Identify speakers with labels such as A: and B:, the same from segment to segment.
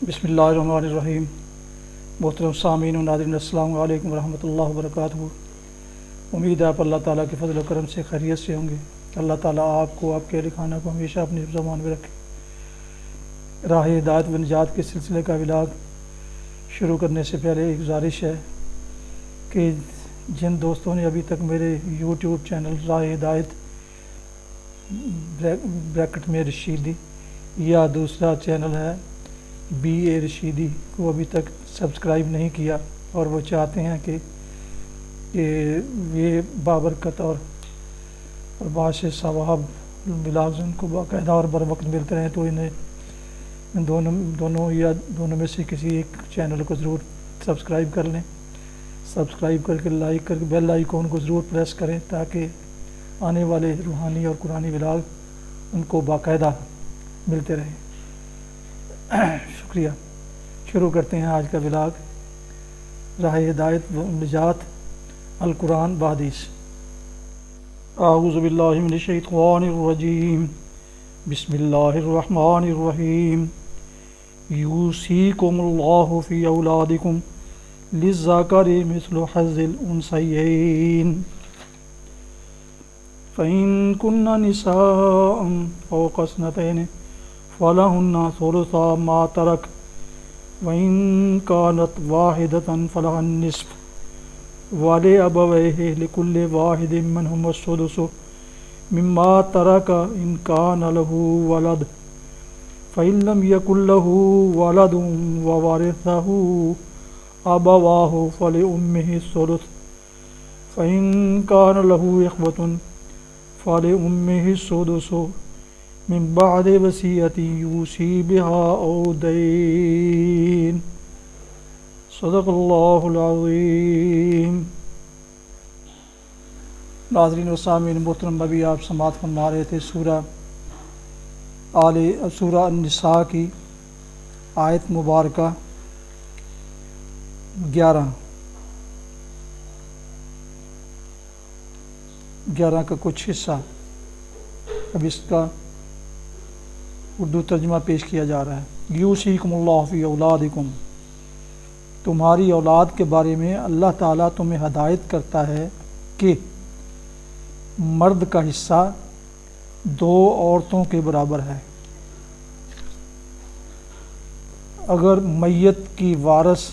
A: بسم اللہ الرحمن الرحیم۔ محترم سامعین و ناظرین، السلام علیکم ورحمۃ اللہ وبرکاتہ۔ امید ہے آپ اللہ تعالیٰ کے فضل و کرم سے خیریت سے ہوں گے۔ اللہ تعالیٰ آپ کو، آپ کے اہل خانہ کو ہمیشہ اپنی حفظ و امان میں رکھے۔ راہ ہدایت و نجات کے سلسلے کا ولاگ شروع کرنے سے پہلے ایک گزارش ہے کہ جن دوستوں نے ابھی تک میرے یوٹیوب چینل راہ ہدایت بریکٹ میں رشیدی یا دوسرا چینل ہے BA رشیدی کو ابھی تک سبسکرائب نہیں کیا اور وہ چاہتے ہیں کہ یہ بابرکت اور باعث ثواب ولاگز ان کو باقاعدہ اور بر وقت ملتے رہیں، تو انہیں دونوں میں سے کسی ایک چینل کو ضرور سبسکرائب کر لیں۔ سبسکرائب کر کے لائک کر کے بیل آئیکن کو ضرور پریس کریں تاکہ آنے والے روحانی اور قرآنی ولاگ ان کو باقاعدہ ملتے رہیں۔ شکریہ۔ شروع کرتے ہیں آج کا ولاگ، راہ ہدایت و نجات، القرآن بحدیث۔ اعوذ باللہ من الشیطان الرجیم، بسم اللہ الرحمن الرحیم۔ یوصیکم اللہ فی اولادکم للذکر مثل حظ الانثیین فإن کن نساء فوق اثنتین فلهن ثلثا ما ترك وإن كانت واحدة فلها النصف ولأبويه لكل واحد منهما السدس مما ترك إن كان له ولد فإن لم يكن له ولد وورثه أبواه فلأمه الثلث فإن كان له إخوة فلأمه السدس من بعد وصیۃ یوصی بها او دین۔ صدق اللہ العظیم۔ ناظرین و سامعین محترم، ابھی آپ سماعت فرما رہے تھے سورہ النساء کی آیت مبارکہ 11 کا کچھ حصہ، اب اس کا اردو ترجمہ پیش کیا جا رہا ہے۔ یوصیکم اللہ فی اولادکم، تمہاری اولاد کے بارے میں اللہ تعالیٰ تمہیں ہدایت کرتا ہے کہ مرد کا حصہ 2 عورتوں کے برابر ہے۔ اگر میت کی وارث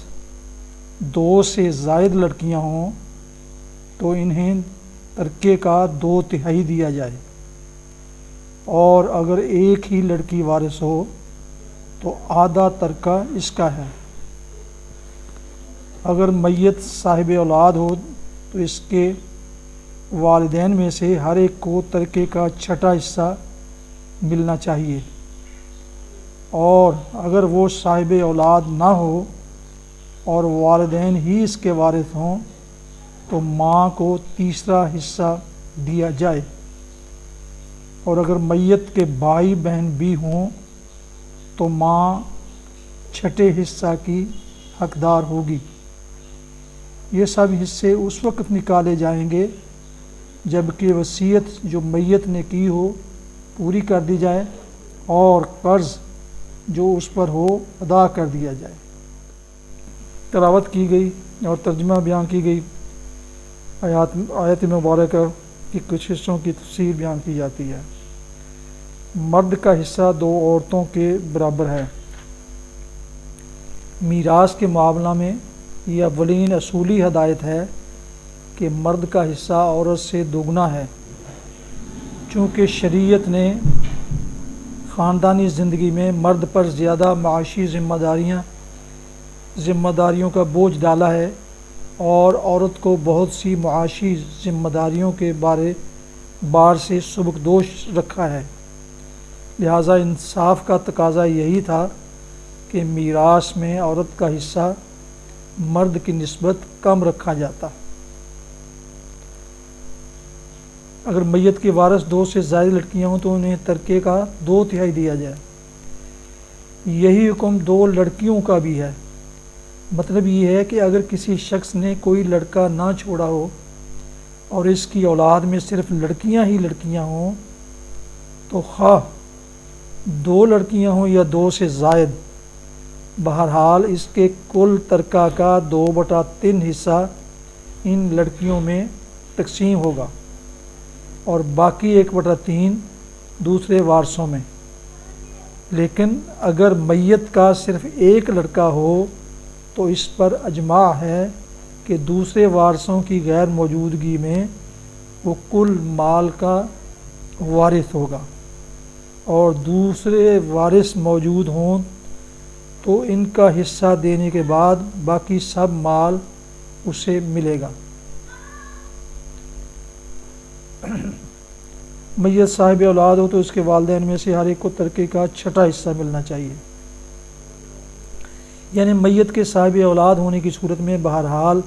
A: 2 سے زائد لڑکیاں ہوں تو انہیں ترکے کا 2/3 دیا جائے، اور اگر ایک ہی لڑکی وارث ہو تو آدھا ترکہ اس کا ہے۔ اگر میت صاحب اولاد ہو تو اس کے والدین میں سے ہر ایک کو ترکے کا 6واں حصہ ملنا چاہیے، اور اگر وہ صاحب اولاد نہ ہو اور والدین ہی اس کے وارث ہوں تو ماں کو 3واں حصہ دیا جائے، اور اگر میت کے بھائی بہن بھی ہوں تو ماں 6 حصہ کی حقدار ہوگی۔ یہ سب حصے اس وقت نکالے جائیں گے جب کہ وصیت جو میت نے کی ہو پوری کر دی جائے اور قرض جو اس پر ہو ادا کر دیا جائے۔ تلاوت کی گئی اور ترجمہ بیان کی گئی آیت مبارکہ کی کچھ حصوں کی تفصیل بیان کی جاتی ہے۔ مرد کا حصہ 2 عورتوں کے برابر ہے۔ میراث کے معاملہ میں یہ اولین اصولی ہدایت ہے کہ مرد کا حصہ عورت سے دوگنا ہے، چونکہ شریعت نے خاندانی زندگی میں مرد پر زیادہ معاشی ذمہ داریوں کا بوجھ ڈالا ہے اور عورت کو بہت سی معاشی ذمہ داریوں کے بار سے سبکدوش رکھا ہے۔ لہٰذا انصاف کا تقاضا یہی تھا کہ میراث میں عورت کا حصہ مرد کی نسبت کم رکھا جاتا۔ اگر میت کی وارث 2 سے زائد لڑکیاں ہوں تو انہیں ترکے کا 2/3 دیا جائے۔ یہی حکم 2 لڑکیوں کا بھی ہے۔ مطلب یہ ہے کہ اگر کسی شخص نے کوئی لڑکا نہ چھوڑا ہو اور اس کی اولاد میں صرف لڑکیاں ہی لڑکیاں ہوں تو خواہ 2 لڑکیاں ہوں یا 2 سے زائد، بہرحال اس کے کل ترکہ کا 2/3 حصہ ان لڑکیوں میں تقسیم ہوگا اور باقی 1/3 دوسرے وارثوں میں۔ لیکن اگر میت کا صرف ایک لڑکا ہو تو اس پر اجماع ہے کہ دوسرے وارثوں کی غیر موجودگی میں وہ کل مال کا وارث ہوگا، اور دوسرے وارث موجود ہوں تو ان کا حصہ دینے کے بعد باقی سب مال اسے ملے گا۔ میت صاحب اولاد ہو تو اس کے والدین میں سے ہر ایک کو ترکے کا 6واں حصہ ملنا چاہیے۔ یعنی میت کے صاحب اولاد ہونے کی صورت میں بہرحال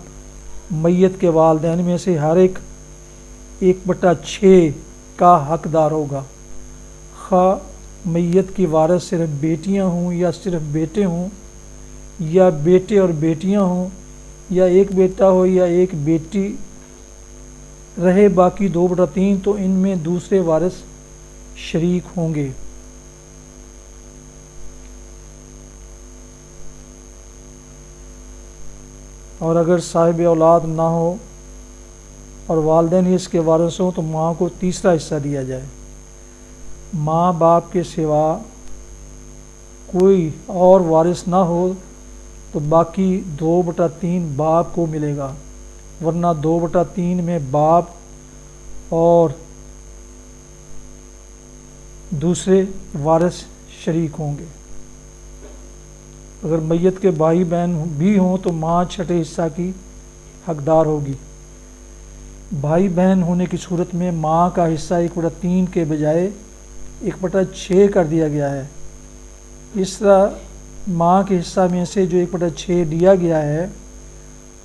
A: میت کے والدین میں سے ہر ایک 1/6 کا حقدار ہوگا، خواہ میت کی وارث صرف بیٹیاں ہوں یا صرف بیٹے ہوں، یا بیٹے اور بیٹیاں ہوں، یا ایک بیٹا ہو یا ایک بیٹی رہے باقی 2/3 تو ان میں دوسرے وارث شریک ہوں گے۔ اور اگر صاحب اولاد نہ ہو اور والدین ہی اس کے وارث ہوں تو ماں کو 3واں حصہ دیا جائے۔ ماں باپ کے سوا کوئی اور وارث نہ ہو تو باقی 2/3 باپ کو ملے گا، ورنہ 2/3 میں باپ اور دوسرے وارث شریک ہوں گے۔ اگر میت کے بھائی بہن بھی ہوں تو ماں 6 حصہ کی حقدار ہوگی۔ بھائی بہن ہونے کی صورت میں ماں کا حصہ 1/3 کے بجائے 1/6 کر دیا گیا ہے۔ اس طرح ماں کے حصہ میں سے جو 1/6 دیا گیا ہے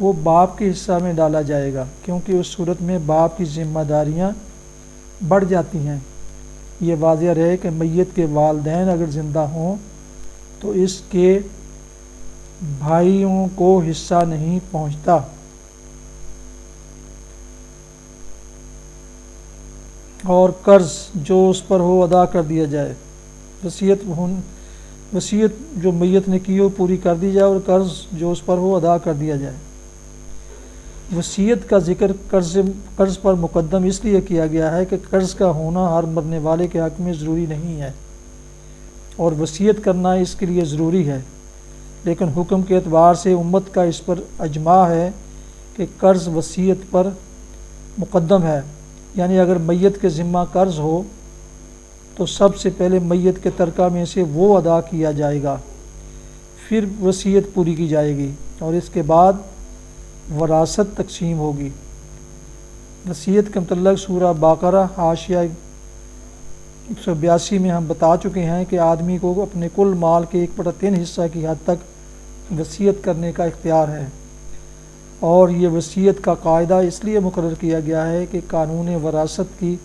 A: وہ باپ کے حصہ میں ڈالا جائے گا، کیونکہ اس صورت میں باپ کی ذمہ داریاں بڑھ جاتی ہیں۔ یہ واضح رہے کہ میت کے والدین اگر زندہ ہوں تو اس کے بھائیوں کو حصہ نہیں پہنچتا۔ اور قرض جو اس پر ہو ادا کر دیا جائے، وصیت جو میت نے کی ہو پوری کر دی جائے اور قرض جو اس پر ہو ادا کر دیا جائے۔ وصیت کا ذکر قرض پر مقدم اس لیے کیا گیا ہے کہ قرض کا ہونا ہر مرنے والے کے حق میں ضروری نہیں ہے اور وصیت کرنا اس کے لیے ضروری ہے، لیکن حکم کے اعتبار سے امت کا اس پر اجماع ہے کہ قرض وصیت پر مقدم ہے۔ یعنی اگر میت کے ذمہ قرض ہو تو سب سے پہلے میت کے ترکہ میں سے وہ ادا کیا جائے گا، پھر وصیت پوری کی جائے گی اور اس کے بعد وراثت تقسیم ہوگی۔ وصیت کے متعلق سورہ بقرہ حاشیہ 182 میں ہم بتا چکے ہیں کہ آدمی کو اپنے کل مال کے 1/3 حصہ کی حد تک وصیت کرنے کا اختیار ہے، اور یہ وصیت کا قاعدہ اس لیے مقرر کیا گیا ہے کہ قانون وراثت کی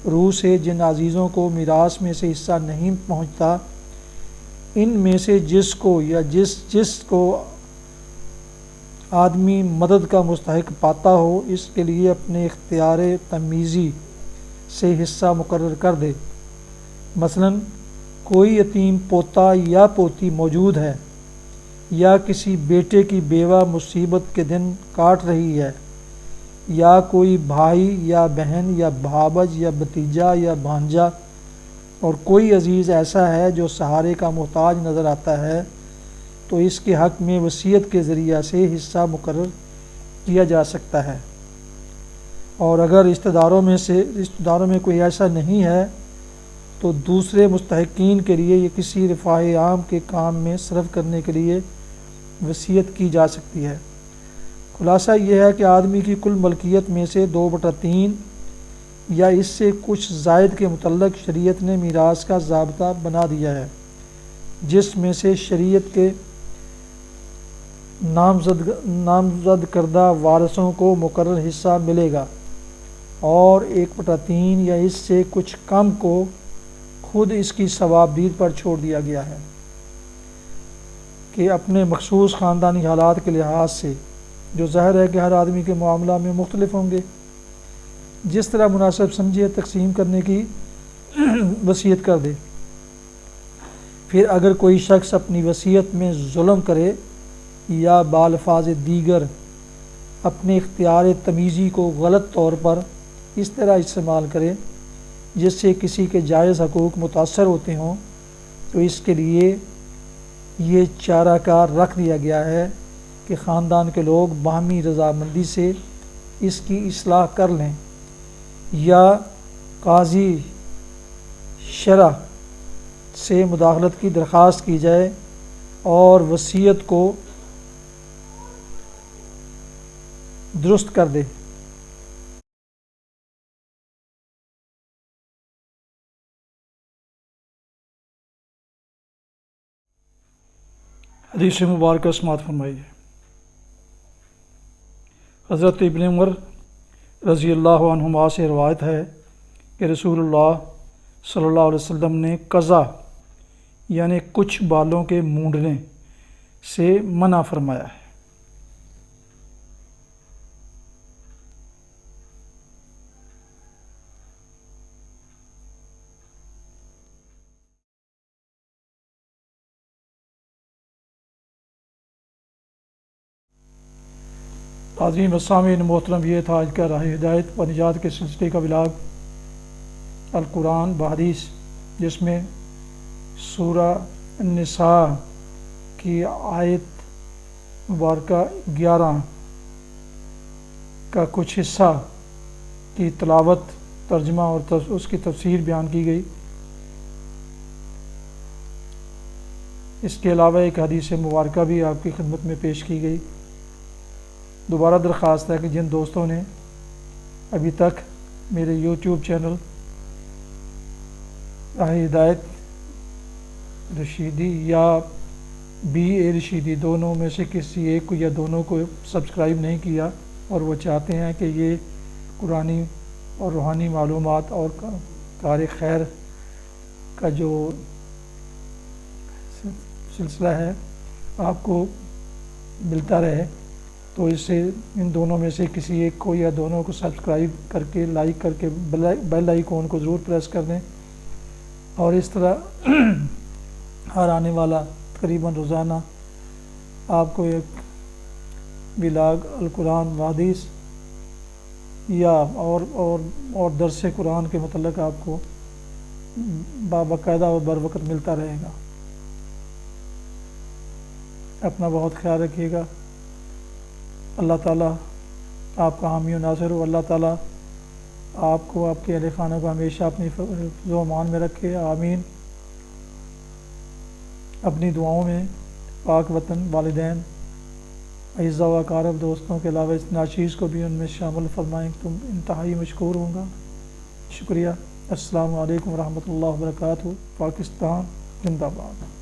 A: روح سے جن عزیزوں کو میراث میں سے حصہ نہیں پہنچتا، ان میں سے جس کو یا جس کو آدمی مدد کا مستحق پاتا ہو اس کے لیے اپنے اختیار تمیزی سے حصہ مقرر کر دے۔ مثلا کوئی یتیم پوتا یا پوتی موجود ہے، یا کسی بیٹے کی بیوہ مصیبت کے دن کاٹ رہی ہے، یا کوئی بھائی یا بہن یا بھابج یا بھتیجا یا بھانجا، اور کوئی عزیز ایسا ہے جو سہارے کا محتاج نظر آتا ہے، تو اس کے حق میں وصیت کے ذریعہ سے حصہ مقرر کیا جا سکتا ہے۔ اور اگر رشتہ داروں میں کوئی ایسا نہیں ہے تو دوسرے مستحقین کے لیے یہ کسی رفاہ عام کے کام میں صرف کرنے کے لیے وصیت کی جا سکتی ہے۔ خلاصہ یہ ہے کہ آدمی کی کل ملکیت میں سے 2/3 یا اس سے کچھ زائد کے متعلق شریعت نے میراث کا ضابطہ بنا دیا ہے، جس میں سے شریعت کے نامزد کردہ وارثوں کو مقرر حصہ ملے گا، اور 1/3 یا اس سے کچھ کم کو خود اس کی ثوابدید پر چھوڑ دیا گیا ہے کہ اپنے مخصوص خاندانی حالات کے لحاظ سے، جو ظاہر ہے کہ ہر آدمی کے معاملہ میں مختلف ہوں گے، جس طرح مناسب سمجھے تقسیم کرنے کی وصیت کر دے۔ پھر اگر کوئی شخص اپنی وصیت میں ظلم کرے یا بالفاظ دیگر اپنے اختیار تمیزی کو غلط طور پر اس طرح استعمال کرے جس سے کسی کے جائز حقوق متاثر ہوتے ہوں، تو اس کے لیے یہ چارہ کار رکھ دیا گیا ہے کہ خاندان کے لوگ باہمی رضامندی سے اس کی اصلاح کر لیں، یا قاضی شرع سے مداخلت کی درخواست کی جائے اور وصیت کو درست کر دے۔ حدیث مبارکہ سماعت فرمائیے۔ حضرت ابن عمر رضی اللہ عنہما سے روایت ہے کہ رسول اللہ صلی اللہ علیہ وسلم نے قضا یعنی کچھ بالوں کے مونڈنے سے منع فرمایا ہے۔ عظیم السامعین محترم، یہ تھا آج کا راہ ہدایت و نجات کے سلسلے کا ولاگ القرآن بحدیث، جس میں سورہ النساء کی آیت مبارکہ 11 کا کچھ حصہ کی تلاوت، ترجمہ اور اس کی تفسیر بیان کی گئی۔ اس کے علاوہ ایک حدیث مبارکہ بھی آپ کی خدمت میں پیش کی گئی۔ دوبارہ درخواست ہے کہ جن دوستوں نے ابھی تک میرے یوٹیوب چینل راہ ہدایت رشیدی یا BA رشیدی دونوں میں سے کسی ایک کو یا دونوں کو سبسکرائب نہیں کیا، اور وہ چاہتے ہیں کہ یہ قرآنی اور روحانی معلومات اور کار خیر کا جو سلسلہ ہے آپ کو ملتا رہے، تو اس سے ان دونوں میں سے کسی ایک کو یا دونوں کو سبسکرائب کر کے لائک کر کے بیل آئیکن کو ضرور پریس کر دیں، اور اس طرح ہر آنے والا تقریباً روزانہ آپ کو ایک ولاگ القرآن و حدیث یا اور درس قرآن کے متعلق آپ کو باقاعدہ و بر وقت ملتا رہے گا۔ اپنا بہت خیال رکھیے گا۔ اللہ تعالیٰ آپ کا حامی و ناصر ہو۔ اللہ تعالیٰ آپ کو، آپ کے اہل خانہ کو ہمیشہ اپنی حفظ و امان میں رکھے، آمین۔ اپنی دعاؤں میں پاک وطن، والدین، اعزاء و اقارب، دوستوں کے علاوہ اس ناچیز کو بھی ان میں شامل فرمائیں، تم انتہائی مشکور ہوں گا۔ شکریہ۔ السلام علیکم ورحمۃ اللہ وبرکاتہ۔ پاکستان زندہ باد۔